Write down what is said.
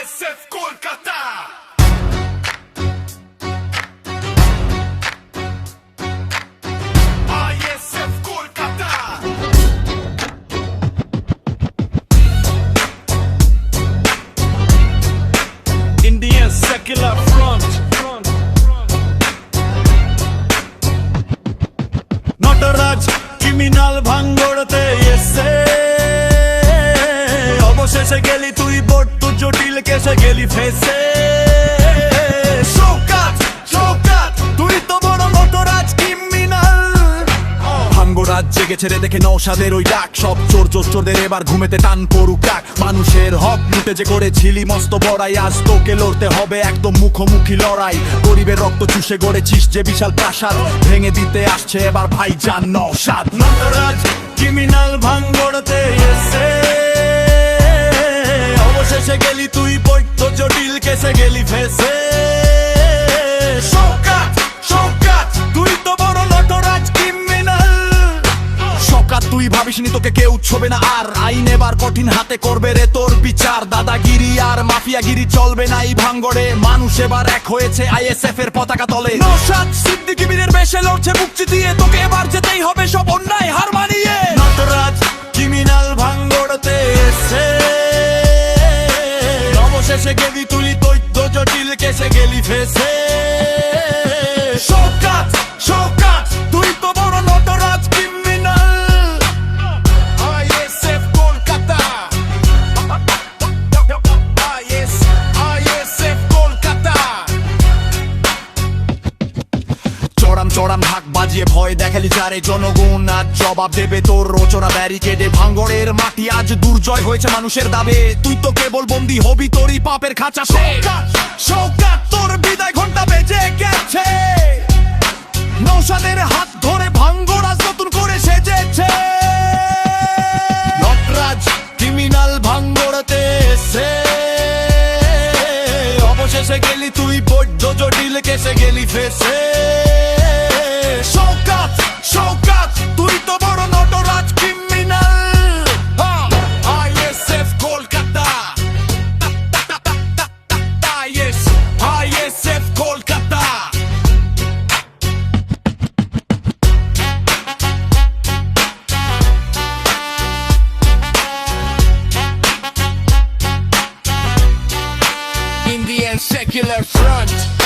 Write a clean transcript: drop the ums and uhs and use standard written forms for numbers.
ISF Kolkata ISF Kolkata Indian Secular Front Nataraj criminal ভাঙড়তে এসে অবশেষে গেলি তুই বড় জটিল কেসে গেলি ফেসে শৌকাত শৌকাত তুই তো বড় নটরাজ ক্রিমিনাল ভাঙড়াজ জেগেছে রে দেখে নওশাদের ওই ডাক সব চোর চোরদের এবার ঘুমেতে টান পড়ুক ডাক মানুষের হক লুটে যে করেছিলি মস্ত বড়াই আজ তোকে লড়তে হবে একদম মুখোমুখি লড়াই গরিবের রক্ত চুষে গড়েছিস যে বিশাল প্রাসাদ ভেঙে দিতে আসছে এবার ভাইজান নওশাদ নটরাজ ক্রিমিনাল ভাঙড়তে এসে অবশেষে গেলি তুই বৈদ্য জটিল কেসে গেলি ফেসে শৌকাত শৌকাত তুই তো বড় নটরাজ ক্রিমিনাল শৌকাত তুই ভাবিসনি তোকে কেউ ছবে না আর আইন এবার কঠিন হাতে করবে রে তোর বিচার দাদাগিরি আর মাফিয়াগিরি চলবে না এই ভাঙড়ে মানুষ এবার এক হয়েছে আইএসএফ এর পতাকা তলে নওশাদ সিদ্দিকী বীরের বেশে লড়ছে মুক্তি দিয়ে তোকে এবার যেতেই হবে সব অন্যায় হার মানিয়ে নটরাজ ক্রিমিনাল ভাঙড়তে এসে অবশেষে গেলি তুই দৈত্য জটিল কেসে গেলি ফেসে শৌকাত শৌকাত তুই তো বড় Nataraj criminal ISF Kolkata ISF Kolkata চড়াম চড়াম ঢাক বাজিয়ে ভয় দেখালি যারে জনগণ আজ জবাব দেবে তোর রচনা ব্যারিকেডে ভাঙড়ের মাটি আজ দুর্জয় হয়েছে মানুষের দাবে তুই তো কেবল বন্দী হবি তোরই পাপের খাঁচা শৌকাত তোর বিদায় ঘন্টা বেজে গেছে নওশাদের হাত ধরে ভাঙড় আজ নতুন করে সেজেছে নটরাজ ক্রিমিনাল ভাঙড়তে এসে অবশেষে গেলি তুই বৈদ্য জটিল কেসে গেলি ফেসে শৌকাত শৌকাত তুই তো বড় Nataraj criminal ISF Kolkata ISF Kolkata Indian Secular Front